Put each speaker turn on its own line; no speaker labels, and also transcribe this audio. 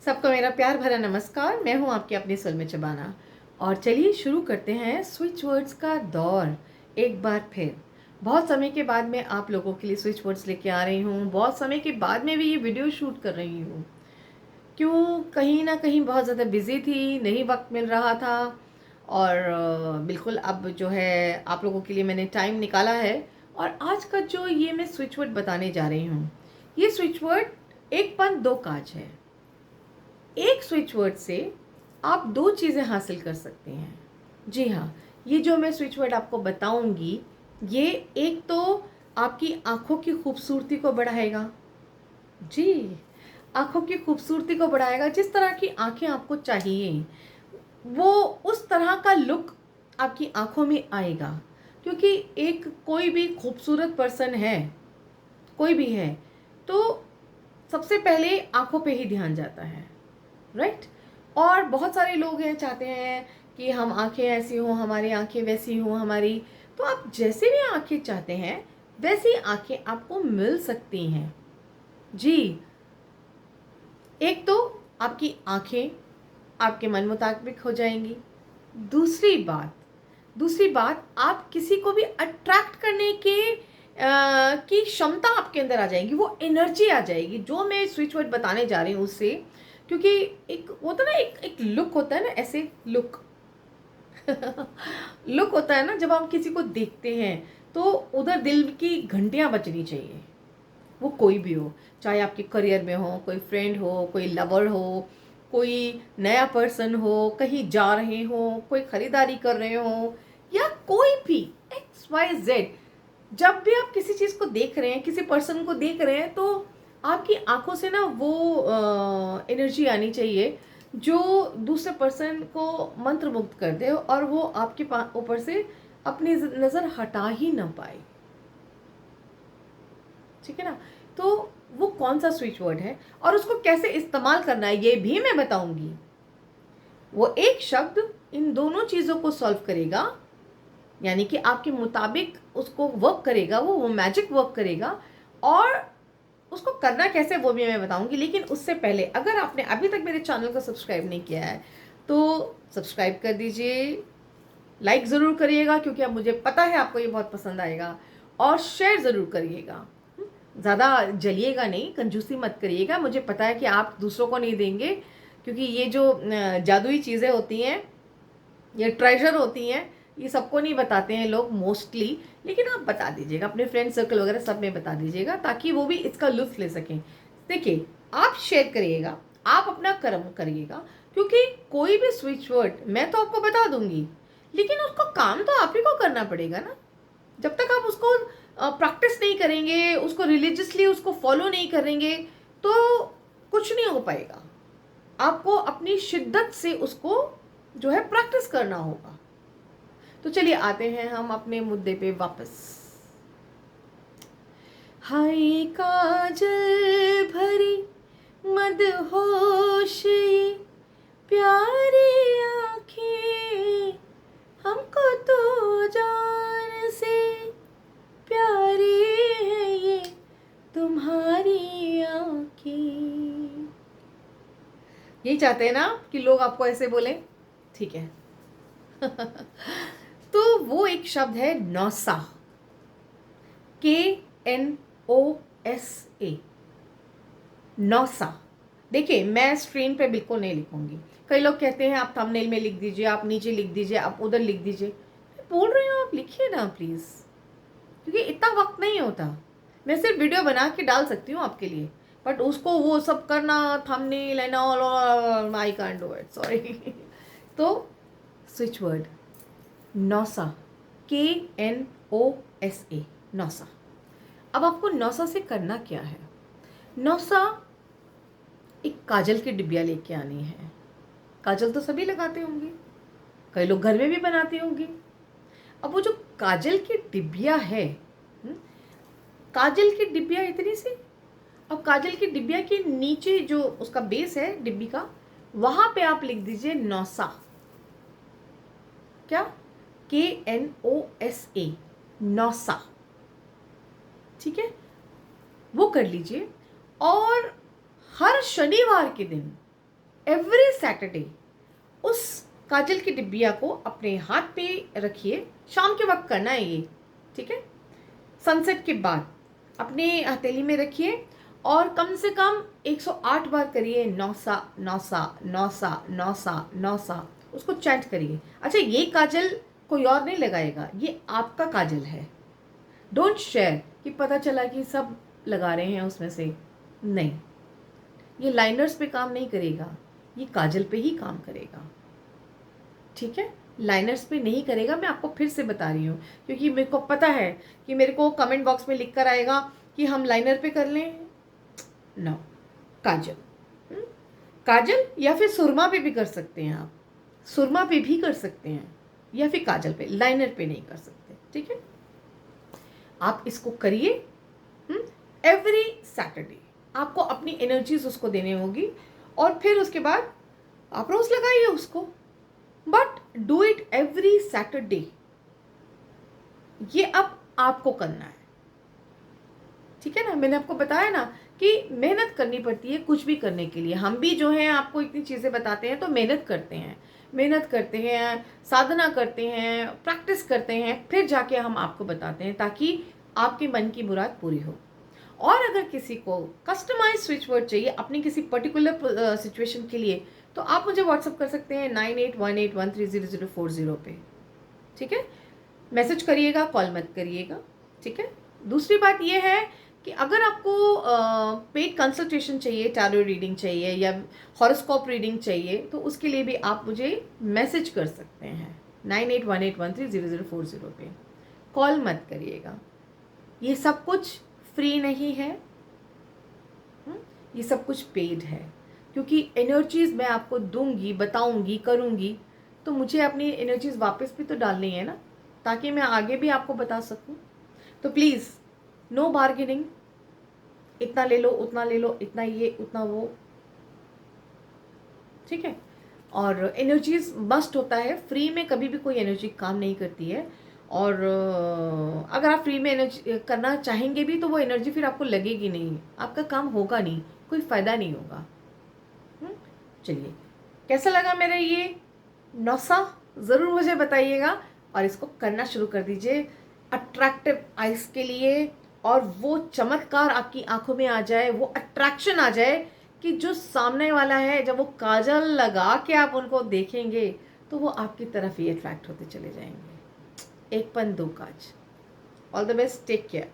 सबको मेरा प्यार भरा नमस्कार। मैं हूं आपकी अपनी सुलमे चबाना और चलिए शुरू करते हैं स्विच वर्ड्स का दौर। एक बार फिर बहुत समय के बाद मैं आप लोगों के लिए स्विच वर्ड्स लेके आ रही हूं। बहुत समय के बाद मैं भी ये वीडियो शूट कर रही हूं। क्यों, कहीं ना कहीं बहुत ज़्यादा बिजी थी, नहीं वक्त मिल रहा था और बिल्कुल अब जो है आप लोगों के लिए मैंने टाइम निकाला है। और आज का जो ये मैं स्विच वर्ड बताने जा रही हूँ, ये स्विच वर्ड एक पंथ दो काज है। एक स्विच वर्ड से आप दो चीज़ें हासिल कर सकते हैं। जी हाँ, ये जो मैं स्विच वर्ड आपको बताऊंगी, ये एक तो आपकी आंखों की खूबसूरती को बढ़ाएगा। जी, आंखों की खूबसूरती को बढ़ाएगा। जिस तरह की आंखें आपको चाहिए वो उस तरह का लुक आपकी आंखों में आएगा। क्योंकि एक कोई भी खूबसूरत पर्सन है, कोई भी है, तो सबसे पहले आंखों पे ही ध्यान जाता है, राइट। और बहुत सारे लोग हैं चाहते हैं कि हम आंखें ऐसी हों, हमारी आंखें वैसी हों हमारी। तो आप जैसे भी आंखें चाहते हैं वैसी आंखें आपको मिल सकती हैं। जी, एक तो आपकी आंखें आपके मन मुताबिक हो जाएंगी। दूसरी बात आप किसी को भी अट्रैक्ट करने के की क्षमता आपके अंदर आ जाएगी, वो एनर्जी आ जाएगी जो मैं स्विच वर्ड बताने जा रही हूँ उससे। क्योंकि एक होता ना, एक लुक होता है ना, ऐसे लुक लुक होता है ना, जब हम किसी को देखते हैं तो उधर दिल की घंटियां बजनी चाहिए। वो कोई भी हो, चाहे आपके करियर में हो, कोई फ्रेंड हो, कोई लवर हो, कोई नया पर्सन हो, कहीं जा रहे हो, कोई खरीदारी कर रहे हो, या कोई भी XYZ। जब भी आप किसी चीज़ को देख रहे हैं, किसी पर्सन को देख रहे हैं, तो आपकी आंखों से ना वो एनर्जी आनी चाहिए जो दूसरे पर्सन को मंत्रमुग्ध कर दे और वो आपके ऊपर से अपनी नज़र हटा ही ना पाए। ठीक है ना। तो वो कौन सा स्विच वर्ड है और उसको कैसे इस्तेमाल करना है ये भी मैं बताऊंगी। वो एक शब्द इन दोनों चीज़ों को सॉल्व करेगा, यानी कि आपके मुताबिक उसको वर्क करेगा, वो मैजिक वर्क करेगा। और उसको करना कैसे वो भी मैं बताऊंगी। लेकिन उससे पहले अगर आपने अभी तक मेरे चैनल को सब्सक्राइब नहीं किया है तो सब्सक्राइब कर दीजिए, लाइक ज़रूर करिएगा क्योंकि अब मुझे पता है आपको ये बहुत पसंद आएगा, और शेयर ज़रूर करिएगा। ज़्यादा जलिएगा नहीं, कंजूसी मत करिएगा। मुझे पता है कि आप दूसरों को नहीं देंगे, क्योंकि ये जो जादुई चीज़ें होती हैं, ये ट्रेजर होती हैं, ये सबको नहीं बताते हैं लोग मोस्टली। लेकिन आप बता दीजिएगा, अपने फ्रेंड सर्कल वगैरह सब में बता दीजिएगा ताकि वो भी इसका लुत्फ ले सकें। देखिए, आप शेयर करिएगा, आप अपना कर्म करिएगा, क्योंकि कोई भी स्विच वर्ड मैं तो आपको बता दूंगी, लेकिन उसको काम तो आप ही को करना पड़ेगा ना। जब तक आप उसको प्रैक्टिस नहीं करेंगे, उसको रिलीजियसली उसको फॉलो नहीं करेंगे, तो कुछ नहीं हो पाएगा। आपको अपनी शिद्दत से उसको जो है प्रैक्टिस करना होगा। तो चलिए आते हैं हम अपने मुद्दे पे वापस। हाय काजल भरी मदहोश ये प्यारी आंखें, हमको तो जान से प्यारी है ये तुम्हारी आंखें। यही चाहते हैं ना कि लोग आपको ऐसे बोले, ठीक है। तो वो एक शब्द है नौसा, KNOSA, नौसा। देखिए, मैं स्क्रीन पे बिल्कुल नहीं लिखूंगी। कई लोग कहते हैं आप थंबनेल में लिख दीजिए, आप नीचे लिख दीजिए, आप उधर लिख दीजिए। बोल रही हूँ आप लिखिए ना प्लीज़, क्योंकि इतना वक्त नहीं होता। मैं सिर्फ वीडियो बना के डाल सकती हूँ आपके लिए, बट उसको वो सब करना, thumbnail and all, I can't do it, sorry. तो switch word Nausa, KNOSA, Nausa. अब आपको नौसा से करना क्या है। नौसा एक काजल की डिबिया लेके आनी है। काजल तो सभी लगाते होंगे, कई लोग घर में भी बनाते होंगे। अब वो जो काजल की डिबिया है, काजल की डिबिया इतनी सी। अब काजल की डिबिया के नीचे जो उसका बेस है डिब्बी का, वहां पे आप लिख दीजिए नौसा। क्या? KNOSA, नौसा। ठीक है, वो कर लीजिए। और हर शनिवार के दिन एवरी सैटरडे उस काजल की डिब्बिया को अपने हाथ पे रखिए। शाम के वक्त करना है ये, ठीक है। सनसेट के बाद अपने हथेली में रखिए और कम से कम 108 बार करिए, नौसा नौसा नौसा नौसा नौसा, उसको चैंट करिए। अच्छा, ये काजल कोई और नहीं लगाएगा, ये आपका काजल है। डोंट शेयर कि पता चला कि सब लगा रहे हैं उसमें से, नहीं, ये लाइनर्स पे काम नहीं करेगा, ये काजल पे ही काम करेगा, ठीक है। लाइनर्स पे नहीं करेगा, मैं आपको फिर से बता रही हूँ, क्योंकि मेरे को पता है कि मेरे को कमेंट बॉक्स में लिख कर आएगा कि हम लाइनर पे कर लें। नो, काजल, काजल या फिर सुरमा पे भी कर सकते हैं आप, सुरमा पे भी कर सकते हैं, या फिर काजल पे, लाइनर पे नहीं कर सकते, ठीक है। आप इसको करिए एवरी सैटरडे। आपको अपनी एनर्जीज उसको देनी होगी और फिर उसके बाद आप रोज लगाइए उसको, but do it every Saturday. ये अब आपको करना है, ठीक है ना। मैंने आपको बताया ना कि मेहनत करनी पड़ती है कुछ भी करने के लिए। हम भी जो है आपको इतनी चीज़ें बताते हैं तो मेहनत करते हैं, साधना करते हैं, प्रैक्टिस करते हैं, फिर जाके हम आपको बताते हैं ताकि आपके मन की मुराद पूरी हो। और अगर किसी को कस्टमाइज स्विच वर्ड चाहिए अपनी किसी पर्टिकुलर सिचुएशन के लिए, तो आप मुझे व्हाट्सअप कर सकते हैं 9818130040 पे, ठीक है। मैसेज करिएगा, कॉल मत करिएगा, ठीक है। दूसरी बात यह है कि अगर आपको पेड कंसल्टेशन चाहिए, टैरो रीडिंग चाहिए या हॉरोस्कोप रीडिंग चाहिए, तो उसके लिए भी आप मुझे मैसेज कर सकते हैं 9818130040 पे। कॉल मत करिएगा। ये सब कुछ फ्री नहीं है, ये सब कुछ पेड है, क्योंकि एनर्जीज मैं आपको दूंगी, बताऊंगी, करूंगी, तो मुझे अपनी एनर्जीज वापस भी तो डालनी है ना, ताकि मैं आगे भी आपको बता सकूं। तो प्लीज़ नो बार्गेनिंग, इतना ले लो, उतना ले लो, इतना ये, उतना वो, ठीक है। और एनर्जीज मस्ट होता है, फ्री में कभी भी कोई एनर्जी काम नहीं करती है। और अगर आप फ्री में एनर्जी करना चाहेंगे भी तो वो एनर्जी फिर आपको लगेगी नहीं, आपका काम होगा नहीं, कोई फ़ायदा नहीं होगा। चलिए, कैसा लगा मेरा ये नौसा, ज़रूर मुझे बताइएगा और इसको करना शुरू कर दीजिए अट्रैक्टिव आइज़ के लिए, और वो चमत्कार आपकी आंखों में आ जाए, वो अट्रैक्शन आ जाए कि जो सामने वाला है, जब वो काजल लगा के आप उनको देखेंगे तो वो आपकी तरफ ही अट्रैक्ट होते चले जाएंगे। एक पन दो काज। All the best, take care.